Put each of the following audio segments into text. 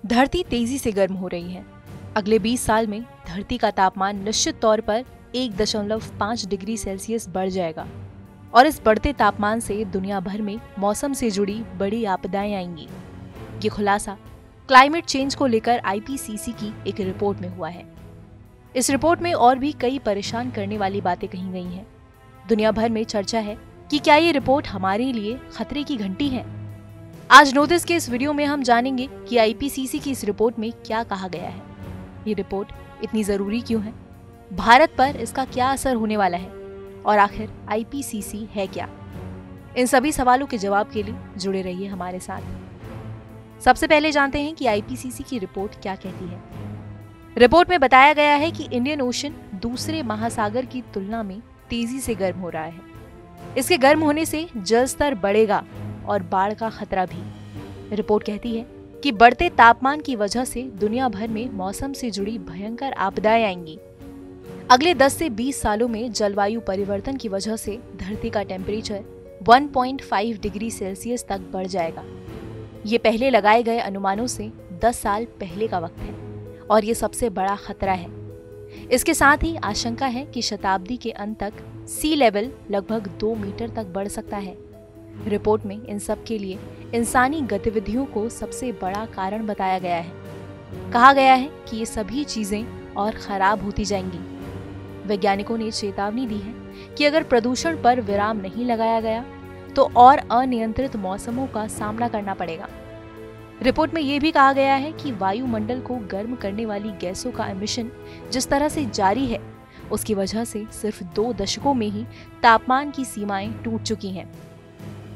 धरती तेजी से गर्म हो रही है। अगले 20 साल में धरती का तापमान निश्चित तौर पर 1.5 डिग्री सेल्सियस बढ़ जाएगा और इस बढ़ते तापमान से दुनिया भर में मौसम से जुड़ी बड़ी आपदाएं आएंगी। ये खुलासा क्लाइमेट चेंज को लेकर आईपीसीसी की एक रिपोर्ट में हुआ है। इस रिपोर्ट में और भी कई परेशान करने वाली बातें कही गई हैं। दुनिया भर में चर्चा है कि क्या ये रिपोर्ट हमारे लिए खतरे की घंटी है। आज नोटिस के इस वीडियो में हम जानेंगे कि आईपीसीसी की इस रिपोर्ट में क्या कहा गया है, ये रिपोर्ट इतनी जरूरी क्यों है, भारत पर इसका क्या असर होने वाला है और आखिर आईपीसीसी है क्या। इन सभी सवालों के जवाब के लिए जुड़े रहिए हमारे साथ। सबसे पहले जानते हैं कि आईपीसीसी की रिपोर्ट क्या कहती है। रिपोर्ट में बताया गया है कि इंडियन ओशन दूसरे महासागर की तुलना में तेजी से गर्म हो रहा है। इसके गर्म होने से जल स्तर बढ़ेगा और बाढ़ का खतरा भी। रिपोर्ट कहती है कि बढ़ते तापमान की वजह से दुनिया भर में मौसम से जुड़ी भयंकर आपदाएं आएंगी। अगले 10 से 20 सालों में जलवायु परिवर्तन की वजह से धरती का टेम्परेचर 1.5 डिग्री सेल्सियस तक बढ़ जाएगा। ये पहले लगाए गए अनुमानों से 10 साल पहले का वक्त है और ये सबसे बड़ा खतरा है। इसके साथ ही आशंका है कि शताब्दी के अंत तक सी लेवल लगभग 2 मीटर तक बढ़ सकता है। रिपोर्ट में इन सब के लिए इंसानी गतिविधियों को सबसे बड़ा कारण बताया गया है। कहा गया है कि ये सभी चीजें और खराब होती जाएंगी। वैज्ञानिकों ने चेतावनी दी है कि अगर प्रदूषण पर विराम नहीं लगाया गया तो और अनियंत्रित मौसमों का सामना करना पड़ेगा। रिपोर्ट में यह भी कहा गया है कि वायुमंडल को गर्म करने वाली गैसों का एमिशन जिस तरह से जारी है, उसकी वजह से सिर्फ 2 दशकों में ही तापमान की सीमाएं टूट चुकी हैं।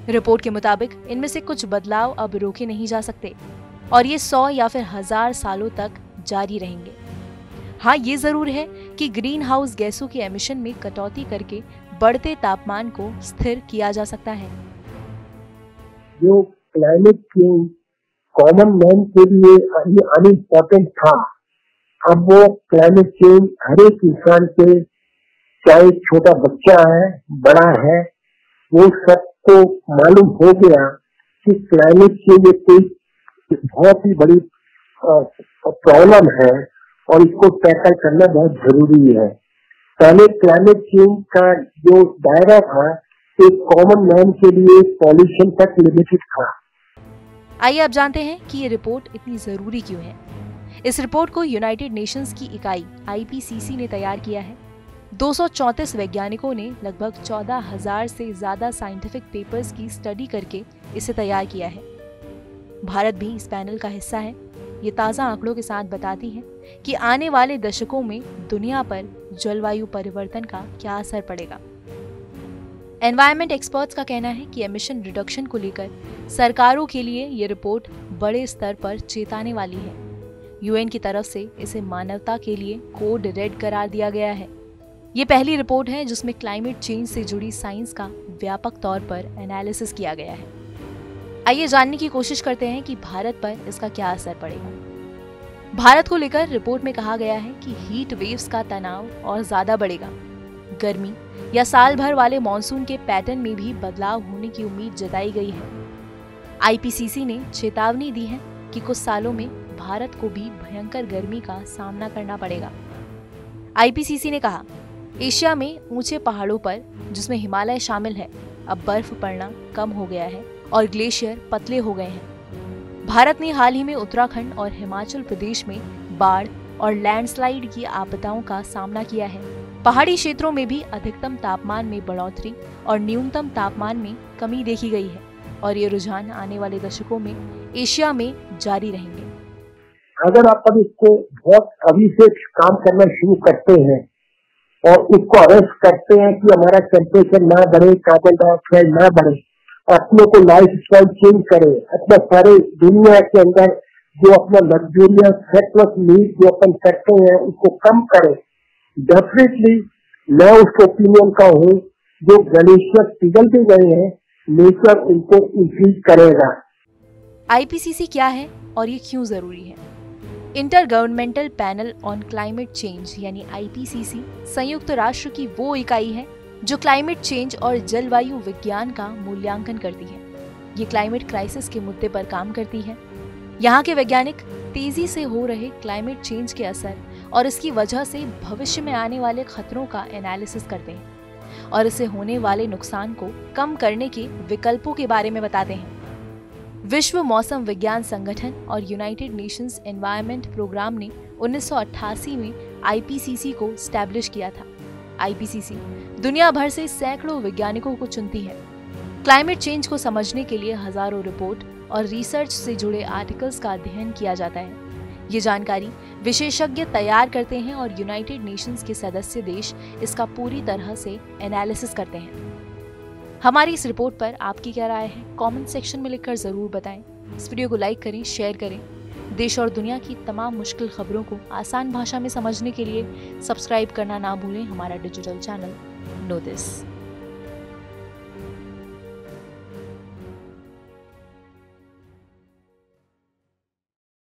रिपोर्ट के मुताबिक इनमें से कुछ बदलाव अब रोके नहीं जा सकते और ये 100 या फिर 1000 सालों तक जारी रहेंगे। हाँ, ये जरूर है कि ग्रीन हाउस गैसों के एमिशन में कटौती करके बढ़ते तापमान को स्थिर किया जा सकता है। जो क्लाइमेट चेंज कॉमन मैन के लिए अनइम्पोर्टेंट था, अब वो क्लाइमेट चेंज हर एक इंसान के, चाहे छोटा बच्चा है बड़ा है, वो सबको मालूम हो गया कि क्लाइमेट चेंज एक कोई बहुत ही बड़ी प्रॉब्लम है और इसको टैकल करना बहुत जरूरी है। पहले क्लाइमेट चेंज का जो दायरा था एक कॉमन मैन के लिए पॉल्यूशन तक लिमिटेड था। आइए अब जानते हैं कि ये रिपोर्ट इतनी जरूरी क्यों है। इस रिपोर्ट को यूनाइटेड नेशंस की इकाई आईपीसीसी ने तैयार किया है। 234 वैज्ञानिकों ने लगभग 14,000 से ज्यादा साइंटिफिक पेपर्स की स्टडी करके इसे तैयार किया है। भारत भी इस पैनल का हिस्सा है। ये ताज़ा आंकड़ों के साथ बताती है कि आने वाले दशकों में दुनिया पर जलवायु परिवर्तन का क्या असर पड़ेगा। एनवायरमेंट एक्सपर्ट्स का कहना है कि एमिशन रिडक्शन को लेकर सरकारों के लिए ये रिपोर्ट बड़े स्तर पर चेताने वाली है। यूएन की तरफ से इसे मानवता के लिए कोड रेड करार दिया गया है। ये पहली रिपोर्ट है जिसमें क्लाइमेट चेंज से जुड़ी साइंस का व्यापक तौर पर एनालिसिस किया गया है। आइए जानने की कोशिश करते हैं कि भारत पर इसका क्या असर पड़ेगा। भारत को लेकर रिपोर्ट में कहा गया है कि हीट वेव्स का तनाव और ज्यादा बढ़ेगा। गर्मी या साल भर वाले मॉनसून के पैटर्न में भी बदलाव होने की उम्मीद जताई गई है। आईपीसीसी ने चेतावनी दी है कि कुछ सालों में भारत को भी भयंकर गर्मी का सामना करना पड़ेगा। आईपीसीसी ने कहा, एशिया में ऊंचे पहाड़ों पर, जिसमें हिमालय शामिल है, अब बर्फ पड़ना कम हो गया है और ग्लेशियर पतले हो गए हैं। भारत ने हाल ही में उत्तराखंड और हिमाचल प्रदेश में बाढ़ और लैंडस्लाइड की आपदाओं का सामना किया है। पहाड़ी क्षेत्रों में भी अधिकतम तापमान में बढ़ोतरी और न्यूनतम तापमान में कमी देखी गई है और ये रुझान आने वाले दशकों में एशिया में जारी रहेंगे। अगर आप अब इसको बहुत अभी से काम करना शुरू करते हैं और उसको अरेस्ट करते हैं कि हमारा टेम्परेचर ना बढ़े, कार्बन डाइऑक्साइड ना बढ़े, अपने को लाइफ स्टाइल चेंज करें, अपने सारे दुनिया के अंदर जो अपना लग्जूरियस सरप्लस नीड जो अपन करते हैं उसको कम करें, डेफिनेटली मैं उस ओपिनियन का हूँ जो ग्लेशियर पिघल के गए हैं, नेचर उनको इंक्रीज करेगा। आईपीसीसी क्या है और ये क्यों जरूरी है? Inter governmental panel on climate change यानी आईपीसीसी संयुक्त राष्ट्र की वो इकाई है जो क्लाइमेट चेंज और जलवायु विज्ञान का मूल्यांकन करती है। ये क्लाइमेट क्राइसिस के मुद्दे पर काम करती है। यहाँ के वैज्ञानिक तेजी से हो रहे क्लाइमेट चेंज के असर और इसकी वजह से भविष्य में आने वाले खतरों का एनालिसिस करते हैं और इससे होने वाले नुकसान को कम करने के विकल्पों के बारे में बताते हैं। विश्व मौसम विज्ञान संगठन और यूनाइटेड नेशंस एनवायरनमेंट प्रोग्राम ने 1988 में आईपीसीसी को स्टैब्लिश किया था। आईपीसीसी दुनिया भर से सैकड़ों वैज्ञानिकों को चुनती है। क्लाइमेट चेंज को समझने के लिए हजारों रिपोर्ट और रिसर्च से जुड़े आर्टिकल्स का अध्ययन किया जाता है। ये जानकारी विशेषज्ञ तैयार करते हैं और यूनाइटेड नेशंस के सदस्य देश इसका पूरी तरह से एनालिसिस करते हैं। हमारी इस रिपोर्ट पर आपकी क्या राय है, कमेंट सेक्शन में लिखकर जरूर बताएं। इस वीडियो को लाइक करें, शेयर करें। देश और दुनिया की तमाम मुश्किल खबरों को आसान भाषा में समझने के लिए सब्सक्राइब करना ना भूलें हमारा डिजिटल चैनल नो दिस।